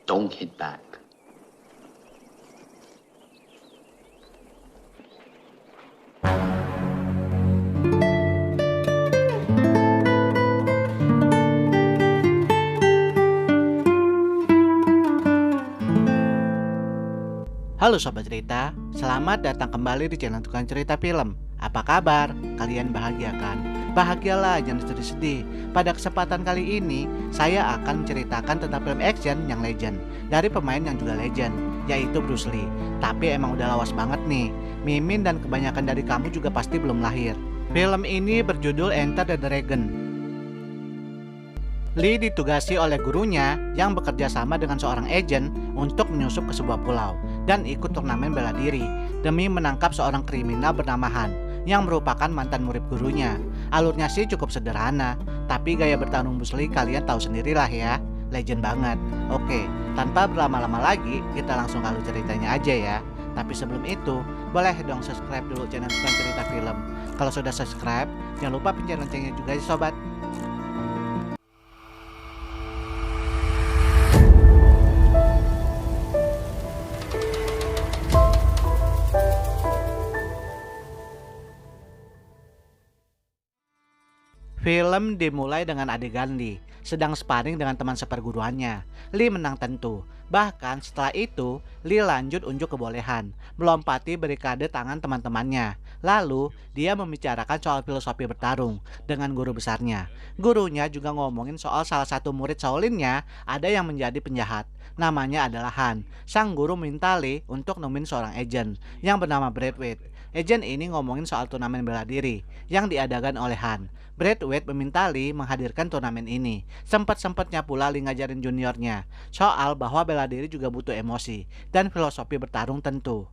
Don't hit back. Halo Sobat Cerita, selamat datang kembali di channel Tukang Cerita Film. Apa kabar? Kalian bahagia kan? Bahagialah, jangan sedih-sedih. Pada kesempatan kali ini, saya akan menceritakan tentang film action yang legend dari pemain yang juga legend, yaitu Bruce Lee. Tapi emang udah lawas banget nih. Mimin dan kebanyakan dari kamu juga pasti belum lahir. Film ini berjudul Enter the Dragon. Lee ditugasi oleh gurunya yang bekerja sama dengan seorang agen untuk menyusup ke sebuah pulau dan ikut turnamen bela diri demi menangkap seorang kriminal bernama Han yang merupakan mantan murid gurunya. Alurnya sih cukup sederhana, tapi gaya bertarung Bruce Lee kalian tahu sendirilah ya, legend banget. Oke, tanpa berlama-lama lagi, kita langsung alur ceritanya aja ya. Tapi sebelum itu, boleh dong subscribe dulu channel Tukang Cerita Film. Kalau sudah subscribe, jangan lupa pencet loncengnya juga ya sobat. Film dimulai dengan adegan Lee sedang sparring dengan teman seperguruannya. Lee menang tentu. Bahkan setelah itu, Lee lanjut unjuk kebolehan, melompati barikade tangan teman-temannya. Lalu, dia membicarakan soal filosofi bertarung dengan guru besarnya. Gurunya juga ngomongin soal salah satu murid Shaolin-nya ada yang menjadi penjahat. Namanya adalah Han. Sang guru minta Lee untuk nemuin seorang agent yang bernama Braithwaite. Agent ini ngomongin soal turnamen bela diri yang diadakan oleh Han. Braithwaite meminta Lee menghadirkan turnamen ini. Sempat-sempatnya pula Lee ngajarin juniornya soal bahwa bela diri juga butuh emosi dan filosofi bertarung tentu.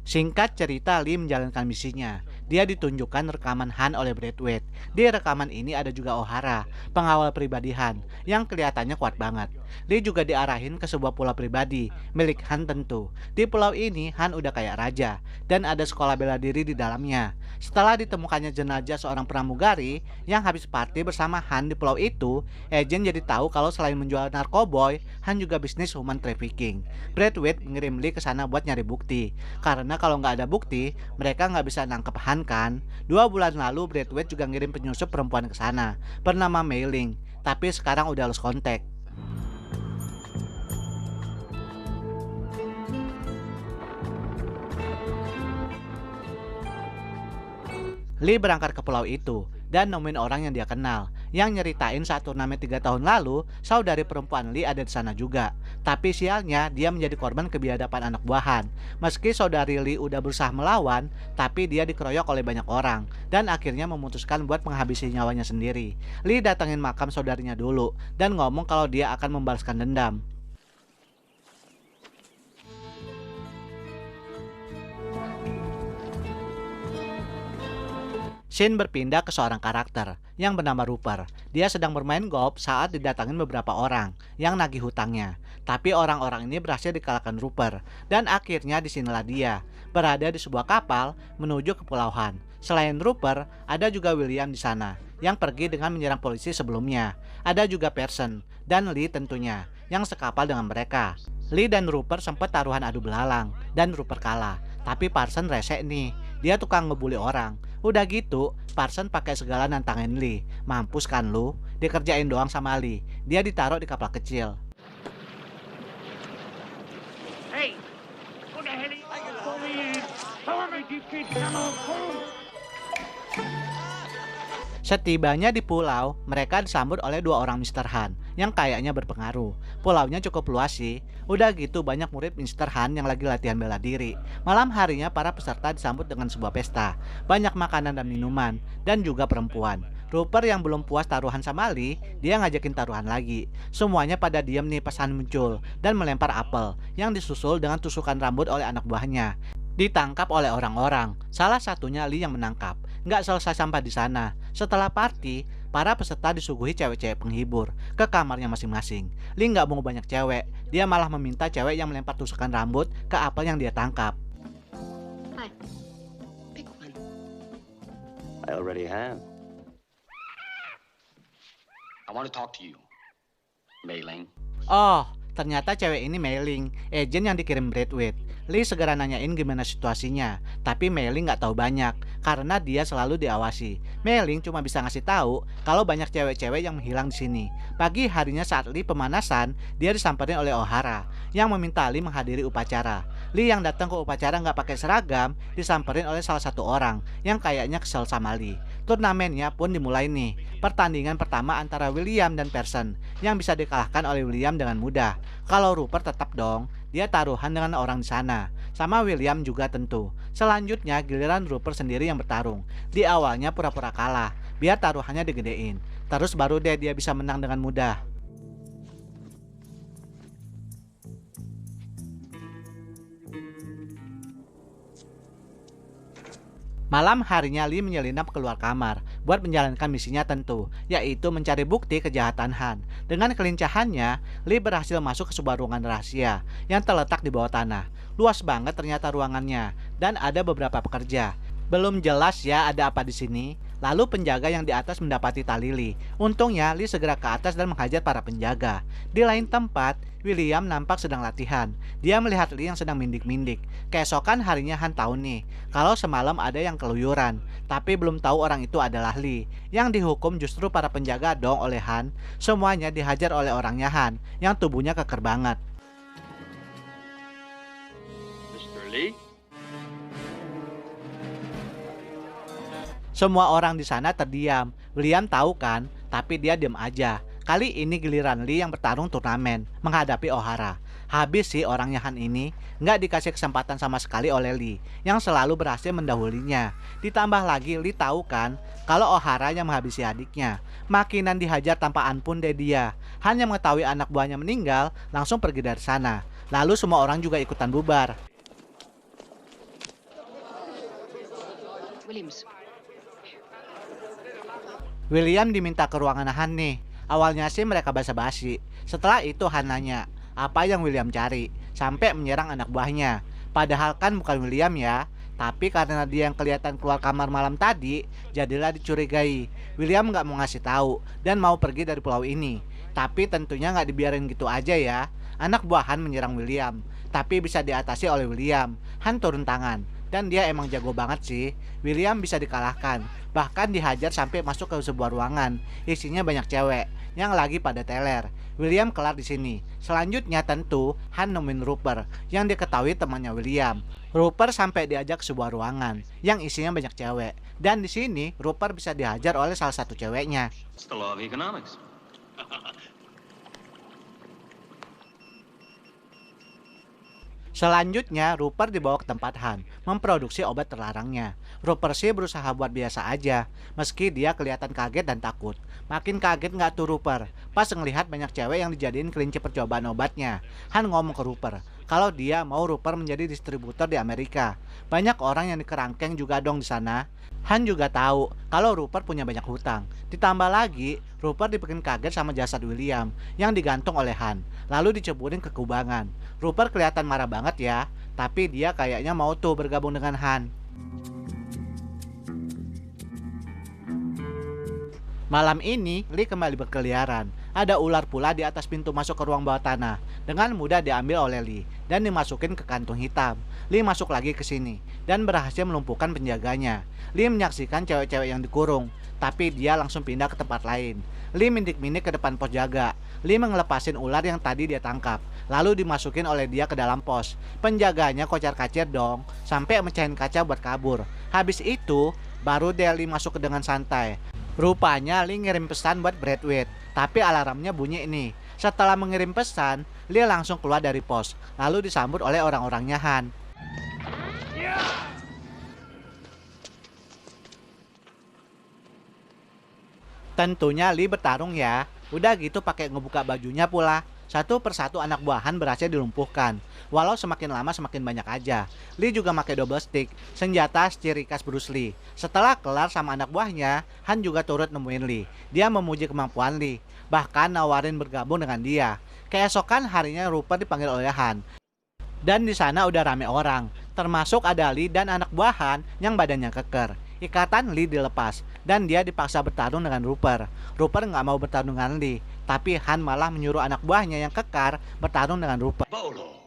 Singkat cerita, Lee menjalankan misinya. Dia ditunjukkan rekaman Han oleh Braithwaite. Di rekaman ini ada juga O'Hara, pengawal pribadi Han, yang kelihatannya kuat banget. Lee juga diarahin ke sebuah pulau pribadi, milik Han tentu. Di pulau ini, Han udah kayak raja, dan ada sekolah bela diri di dalamnya. Setelah ditemukannya jenazah seorang pramugari yang habis party bersama Han di pulau itu, agent jadi tahu kalau selain menjual narkoboy, Han juga bisnis human trafficking. Braithwaite mengirim Lee ke sana buat nyari bukti, karena kalau nggak ada bukti, mereka nggak bisa nangkep Han kan. 2 bulan lalu Braithwaite juga ngirim penyusup perempuan ke sana bernama Mei Ling, tapi sekarang udah lost kontak. Lee berangkat ke pulau itu dan nemuin orang yang dia kenal, yang nyeritain saat turnamen 3 tahun lalu saudari perempuan Lee ada di sana juga. Tapi sialnya dia menjadi korban kebiadaban anak buahan. Meski saudari Lee udah berusaha melawan, tapi dia dikeroyok oleh banyak orang dan akhirnya memutuskan buat menghabisi nyawanya sendiri. Lee datangin makam saudarinya dulu dan ngomong kalau dia akan membalaskan dendam. Scene berpindah ke seorang karakter yang bernama Rupert. Dia sedang bermain golf saat didatangin beberapa orang yang nagih hutangnya. Tapi orang-orang ini berhasil dikalahkan Rupert, dan akhirnya disinilah dia berada di sebuah kapal menuju ke Pulau Han. Selain Rupert, ada juga William di sana yang pergi dengan menyerang polisi sebelumnya. Ada juga Pearson dan Lee tentunya yang sekapal dengan mereka. Lee dan Rupert sempat taruhan adu belalang dan Rupert kalah. Tapi Pearson rese nih, dia tukang ngebully orang. Udah gitu, Pearson pakai segala nantangin Lee. Mampus kan lu? Dikerjain doang sama Lee. Dia ditaruh di kapal kecil. Hey, what the hell are you doing? Come on, you kids, come on. Setibanya di pulau, mereka disambut oleh 2 orang Mr. Han yang kayaknya berpengaruh. Pulaunya cukup luas sih. Udah gitu banyak murid Mr. Han yang lagi latihan bela diri. Malam harinya para peserta disambut dengan sebuah pesta. Banyak makanan dan minuman, dan juga perempuan. Rupert yang belum puas taruhan sama Lee, dia ngajakin taruhan lagi. Semuanya pada diam nih pas Han muncul dan melempar apel yang disusul dengan tusukan rambut oleh anak buahnya. Ditangkap oleh orang-orang. Salah satunya Lee yang menangkap. Nggak selesai sampai di sana. Setelah party, para peserta disuguhi cewek-cewek penghibur ke kamarnya masing-masing. Lee nggak mau banyak cewek. Dia malah meminta cewek yang melempar tusukan rambut ke apel yang dia tangkap. Hi. Pick one. I already have. I want to talk to you, Mei Ling. Oh, ternyata cewek ini Mei Ling, agen yang dikirim Braithwaite. Lee segera nanyain gimana situasinya, tapi Mei Ling nggak tahu banyak karena dia selalu diawasi. Mei Ling cuma bisa ngasih tahu kalau banyak cewek-cewek yang menghilang di sini. Pagi harinya saat Lee pemanasan, dia disamperin oleh O'Hara yang meminta Lee menghadiri upacara. Lee yang datang ke upacara nggak pakai seragam disamperin oleh salah satu orang yang kayaknya kesel sama Lee. Turnamennya pun dimulai nih. Pertandingan pertama antara William dan Pearson yang bisa dikalahkan oleh William dengan mudah. Kalau Rupert tetap dong, dia taruhan dengan orang di sana. Sama William juga tentu. Selanjutnya giliran Rupert sendiri yang bertarung. Di awalnya pura-pura kalah, biar taruhannya digedein. Terus baru deh dia bisa menang dengan mudah. Malam harinya Lee menyelinap keluar kamar buat menjalankan misinya tentu, yaitu mencari bukti kejahatan Han. Dengan kelincahannya, Lee berhasil masuk ke sebuah ruangan rahasia yang terletak di bawah tanah. Luas banget ternyata ruangannya, dan ada beberapa pekerja. Belum jelas ya ada apa di sini. Lalu penjaga yang di atas mendapati tali Lee. Untungnya Lee segera ke atas dan menghajar para penjaga. Di lain tempat, William nampak sedang latihan. Dia melihat Lee yang sedang mindik-mindik. Keesokan harinya Han tahu nih kalau semalam ada yang keluyuran, tapi belum tahu orang itu adalah Lee. Yang dihukum justru para penjaga dong oleh Han. Semuanya dihajar oleh orangnya Han yang tubuhnya keker banget. Mr. Lee? Semua orang di sana terdiam. William tahu kan, tapi dia diam aja. Kali ini giliran Lee yang bertarung turnamen menghadapi O'Hara. Habis sih orangnya Han ini, nggak dikasih kesempatan sama sekali oleh Lee yang selalu berhasil mendahulinya. Ditambah lagi Lee tahu kan kalau O'Hara yang menghabisi adiknya. Makinan dihajar tanpa ampun deh dia. Han yang mengetahui anak buahnya meninggal langsung pergi dari sana. Lalu semua orang juga ikutan bubar. William diminta ke ruangan Han nih. Awalnya sih mereka basa-basi. Setelah itu Han nanya apa yang William cari, sampai menyerang anak buahnya. Padahal kan bukan William ya, tapi karena dia yang kelihatan keluar kamar malam tadi, jadilah dicurigai. William nggak mau ngasih tahu dan mau pergi dari pulau ini. Tapi tentunya nggak dibiarin gitu aja ya. Anak buah Han menyerang William, tapi bisa diatasi oleh William. Han turun tangan. Dan dia emang jago banget sih. William bisa dikalahkan, bahkan dihajar sampai masuk ke sebuah ruangan. Isinya banyak cewek yang lagi pada teler. William kelar di sini. Selanjutnya tentu Han nemuin Rupert yang diketahui temannya William. Rupert sampai diajak ke sebuah ruangan yang isinya banyak cewek. Dan di sini Rupert bisa dihajar oleh salah satu ceweknya. It's the law of economics. Selanjutnya, Rupert dibawa ke tempat Han, memproduksi obat terlarangnya. Rupert sih berusaha buat biasa aja, meski dia kelihatan kaget dan takut. Makin kaget nggak tuh Rupert, pas ngelihat banyak cewek yang dijadiin kelinci percobaan obatnya. Han ngomong ke Rupert, kalau dia mau Rupert menjadi distributor di Amerika. Banyak orang yang dikerangkeng juga dong di sana. Han juga tahu kalau Rupert punya banyak hutang. Ditambah lagi, Rupert dibikin kaget sama jasad William yang digantung oleh Han, lalu diceburin ke kubangan. Rupert kelihatan marah banget ya, tapi dia kayaknya mau tuh bergabung dengan Han. Malam ini, Lee kembali berkeliaran. Ada ular pula di atas pintu masuk ke ruang bawah tanah. Dengan mudah diambil oleh Lee dan dimasukin ke kantung hitam. Lee masuk lagi ke sini dan berhasil melumpuhkan penjaganya. Lee menyaksikan cewek-cewek yang dikurung, tapi dia langsung pindah ke tempat lain. Lee mindik-mindik ke depan pos jaga. Lee ngelepasin ular yang tadi dia tangkap, lalu dimasukin oleh dia ke dalam pos. Penjaganya kocar-kacir dong, sampai mecahin kaca buat kabur. Habis itu, baru deh Lee masuk ke dengan santai. Rupanya Lee ngirim pesan buat Braithwaite, tapi alarmnya bunyi nih. Setelah mengirim pesan, Lee langsung keluar dari pos, lalu disambut oleh orang-orangnya Han. Tentunya Lee bertarung ya. Udah gitu pakai ngebuka bajunya pula. Satu persatu anak buah Han berhasil dilumpuhkan. Walau semakin lama semakin banyak aja. Lee juga pakai double stick, senjata ciri khas Bruce Lee. Setelah kelar sama anak buahnya, Han juga turut nemuin Lee. Dia memuji kemampuan Lee, bahkan nawarin bergabung dengan dia. Keesokan harinya Rupert dipanggil oleh Han. Dan di sana udah rame orang, termasuk ada Lee dan anak buah Han yang badannya keker. Ikatan Lee dilepas dan dia dipaksa bertarung dengan Rupert. Rupert nggak mau bertarung dengan Lee, tapi Han malah menyuruh anak buahnya yang kekar bertarung dengan Rupert. Bolo.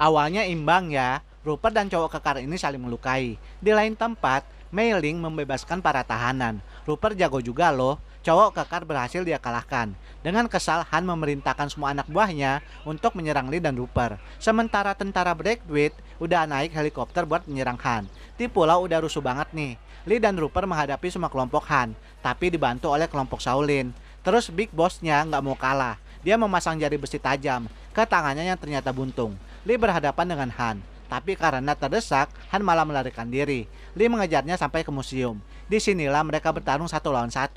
Awalnya imbang ya, Rupert dan cowok kekar ini saling melukai. Di lain tempat, Mei Ling membebaskan para tahanan. Rupert jago juga loh, cowok kekar berhasil dia kalahkan. Dengan kesal, Han memerintahkan semua anak buahnya untuk menyerang Lee dan Rupert. Sementara tentara Braithwaite udah naik helikopter buat menyerang Han. Di pulau udah rusuh banget nih. Lee dan Rupert menghadapi semua kelompok Han, tapi dibantu oleh kelompok Shaolin. Terus Big Boss-nya nggak mau kalah. Dia memasang jari besi tajam ke tangannya yang ternyata buntung. Lee berhadapan dengan Han, tapi karena terdesak, Han malah melarikan diri. Lee mengejarnya sampai ke museum. Disinilah mereka bertarung 1 lawan 1.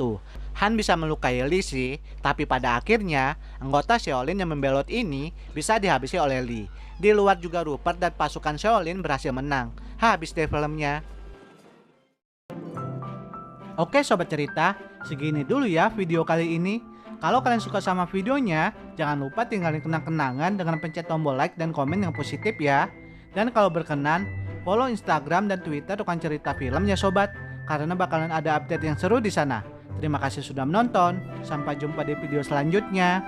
Han bisa melukai Lee sih, tapi pada akhirnya anggota Shaolin yang membelot ini bisa dihabisi oleh Lee. Di luar juga Rupert dan pasukan Shaolin berhasil menang. Habis deh filmnya. Oke sobat cerita, segini dulu ya video kali ini. Kalau kalian suka sama videonya, jangan lupa tinggalin kenang-kenangan dengan pencet tombol like dan komen yang positif ya. Dan kalau berkenan, follow Instagram dan Twitter Tukang Cerita Film ya sobat, karena bakalan ada update yang seru di sana. Terima kasih sudah menonton, sampai jumpa di video selanjutnya.